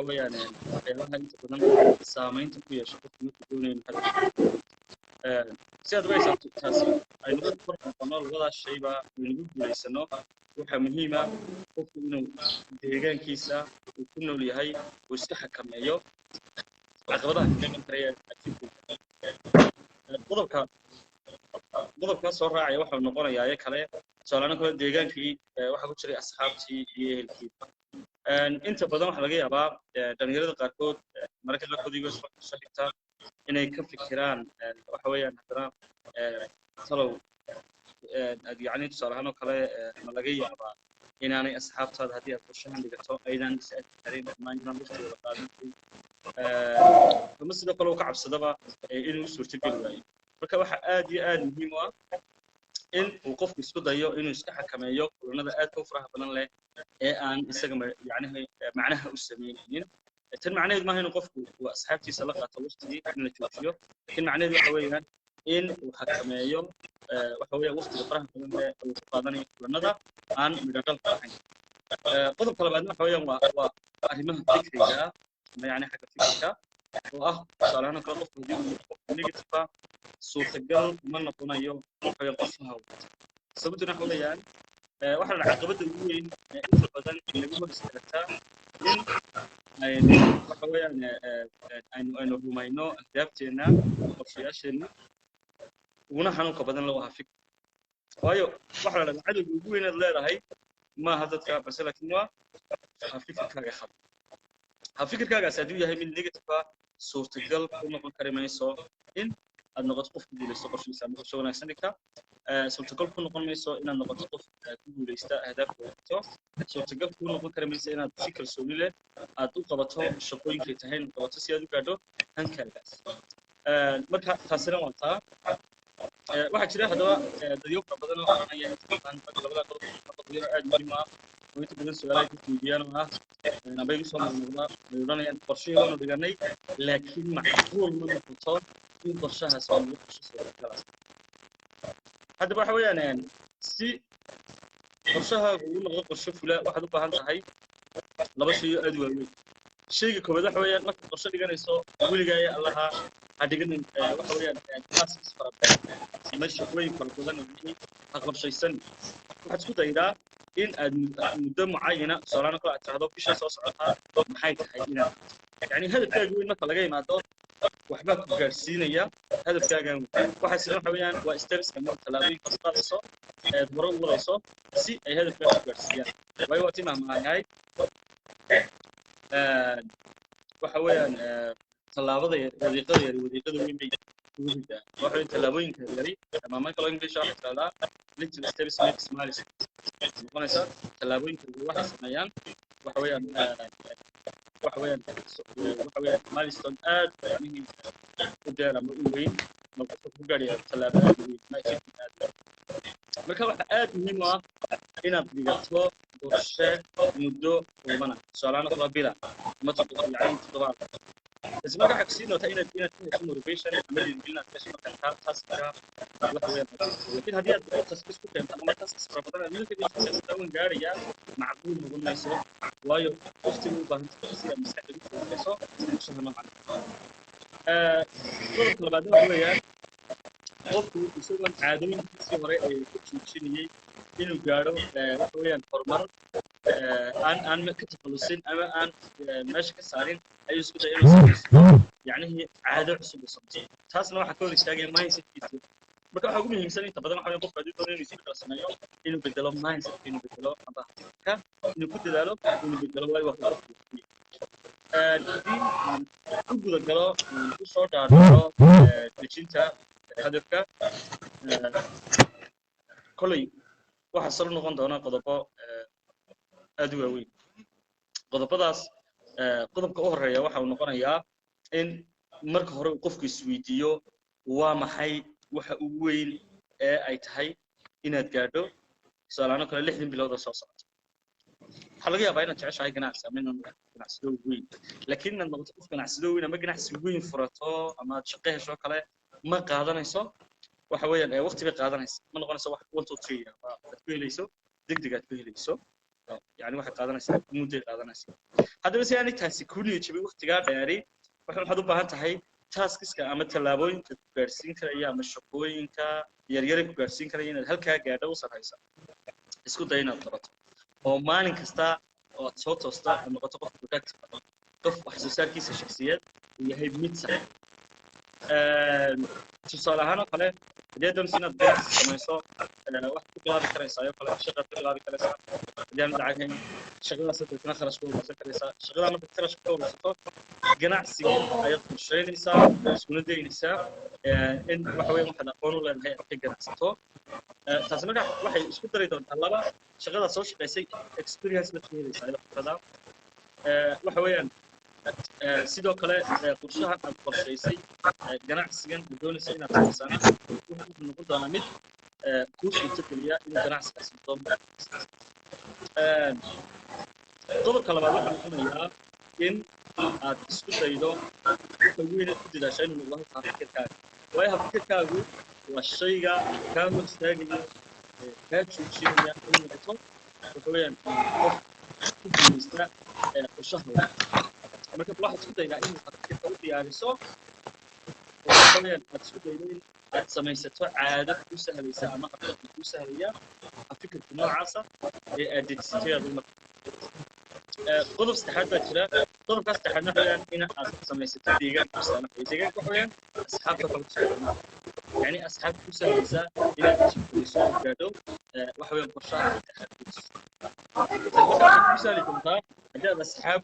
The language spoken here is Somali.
وحويان waxyaabaha inta badan saameynta ku yeesho qofka markuu doonayo si aad waysa taasi aynu ku qorno labada shayba inuu guuleysano waxa muhiim ah qofku inuu deegaankiisa uu ku nool yahay uu iska xakameeyo caqabadaha ka iman karaya qodobka soo raacaya waxa uu noqonayaa kale tusaale kale deegaankii waxa ku jiray asxaabtii iyo ehelkii inta badan waxa laga yaabaa dhalinyarada qaarkood marka la kodiyo soo xigta inay ka fikiraan waxa weeyaan hadana talow يعني تصالحنا كله ما لقي يابا إن أنا أصحاب صاد هذه الفرشة عندي كتو أيضا سأت كريم ما عندنا مشكلة وقادم فمثل قالوا كعب صدبة إنه صورتي كلها فكوا آدي مهمة إن وقف بسكوت ضيو إنه يسكح كما يو ونذا آد كفرها بلن له أن يستجمع يعني معناها أسمين تن معناه ما هي نقف وأصحابتي سلقة توصلي إحنا نشوفيه لكن معناه حوينا إن وحكما يو وحوي وقت الفرح من القادني والنظر عن مجال الفرحين قدر طلبنا حوي وأهمه فكرة ما يعني حاجة فكرة صار أنا كرافة دي نيجاتيفا صوت الجل من نقولنا يوم حوي قصها سبتنا حوي يعني واحد العقبات الأولين إنت بدل اللي هو استلتها إن حوي يعني أنه ما ينو أدابتنا وفياشنا ونحن كبدنا لو هفك وايو واحد العدد الجوين اللي ما هذا بس لكن هو هفكر كذا خب هفكر كذا ساديو هي من نيجاتيفا صورة الجل كل ما كريماني صو إن النقط قف بقول يسوق في سامي شو نحسنك صورة الجل كل ما يسوق إن النقط قف بقول يستا هدف تو صورة الجل كل ما كريماني سينا فكر سوليله أدو قبضه شقوين كتهين قبضه سيادو كادو هنكلاس مركز خسرنا وقتها waxaa jira hadaba dadyo fara badan oo aanaya labada qodobyo aad muhiim ah oo inta badan su'aalaha ku weydiiyaan oo nabay soo noqda oranayaan qorsheeyada dhiganay laakiin macquul ma noqoto in qorshahaas uu soo kala hadaba waxa weeyaan si qorshaha uu noqdo qorshe fula waxaad u baahan tahay laba shay aad u weyn shayga koowaad waxa weeyaan marka qorshe dhiganayso wiliga ay allaha adigan waxa weeyaan taas isfarad ماشي كويس فرقدان يعني أقرب شيء سن واحد سكوت إذا إن مدة معينة صارنا كلا تعهد في شيء صارها محيط حينا يعني هذا التاجوين مثلا جاي مع دور وحبك جالسين هذا التاجوين واحد سنة حوالي واسترس كمان تلاقي قصة صو مرور ولا صو سي هذا التاجوين جالسين وأي وقت مع هاي وحوالي تلاقي وظيفة وين بي waxay talaabooyinka yari ama kala English ah kala little steps makes miles noqonaysa talaabooyinka waxay sameeyaan waxa weeyaan milestone aad yani u dheer ama u weyn marka ku gaariyo talaabada marka waxa aad muhiim ah inaad dhigato qorshe muddo kooban su'aalaha kala bila ma taqoon yani toddobaad بس ما راح تصير نوتين الدين تكون موتيفيشن عمل لنا كاش مكان تاسك لكن هذه التاسك كنت ما تاسك ربنا من اللي تسوي جاريه معقول نقول ناس وايو اختي بان تصير مستقبل كويسه مش هم معنا طول بعد هو qofku isagoo caadooyin si hore ay ku joojinayay inuu gaaro waxa weeyaan horumar aan ka takhalusin ama aan meesha ka saarin ayuu isku dayay inuu yani caado cusub u sameeyo taasna waxa ka hor istaagay mindset-kiisa marka waxa ugu muhiimsan inta badan waxa qofka hadii doonayay inuu kala sameeyo inuu bedelo mindset inuu bedelo aba ka inuu ku dadaalo inuu bedelo way wax ku guda galo ku soo dhaaro dejinta هدفك كلي واحد صار نقول دونا قضبة أدوية قضبة قضبة أخرى واحد ونقولنا يا إن مركز هرب قفك السويديو ومحي وين أي تهي إن هتقدر سألنا كل اللي حين بلاد الصوصات حلقة باينة تعيش هاي جناح سامين جناح سدوي لكن النقطة جناح سدوي لما جناح سدوي فرطة أما تشقيه شو كله ما قادنيسو waxa weeyaan waqti bay qaadanaysa ma noqonayso wax 1 2 3 aad ku helayso degdeg aad ku helayso يعني واحد قادنا سنة مدة قادنا سنة هذا بس يعني تاسكوني يجيب وقت قاعد يعني waxaan waxaad u baahan tahay taskiska ama tallaabooyinka ku gaarsiin karaya ama shaqooyinka yaryar ku gaarsiin karaya inaad halkaa gaadho u sareysa isku day inaad qabato oo maalin kasta oo aad soo toosta aad noqoto qof productive qof wax soo saarkiisa shakhsiyeed uu yahay mid sax tusaale ahaan oo kale hadii doon inaad ganacsi samayso wax ku bilaabi karaysaa oo kale shaqo ku bilaabi karaysaa hadii aan lacag shaqada saddex kharash ku wada karaysaa shaqada marka kharash ku wadato ganacsiga ayaad qorsheynaysaa isku daynaysaa in waxa weeye waxaad aqoon u leedahay ka ganacsato taas marka waxay isku dari doontaa laba shaqada soo shaqeysay experience la fiiraysaa ila fikrada waxa weeyaan sidoo kale qorshaha aad qorsheysay ganacsigan doonaysa inaad sameysana wuxuu noqon doonaa mid ku suurtageliya in ganacsigaas noqdo qodobka labaad waxaa noqonayaa in aad isku daydo waxa weyn ku dadaashay inuu noqdo fikirkaaga waayo fikirkaagu waa shayga kaa hor istaagaya kaa joojinaya inuu noqoto waxa weeyaan qof ku guuleysta qorshaha marka waxaad isku daydaa in aad fikirka u diyaariso waxa weeyaan aad isku daydo in aad samaysato caado ku sahlaysa ama habab ku sahlaya fikirka noocaasa ee aad dejisato qodob saddexaad baa jira qodobkaas saddexaadna waxaa in aad samaysato deegaan ku sahlan deegaanka waxa weeyaan asxaabta kala socda يعني أصحاب كوسا إلى كوسا قادو وحوي قرشات تخلص. كوسا اللي كنتها عندنا أصحاب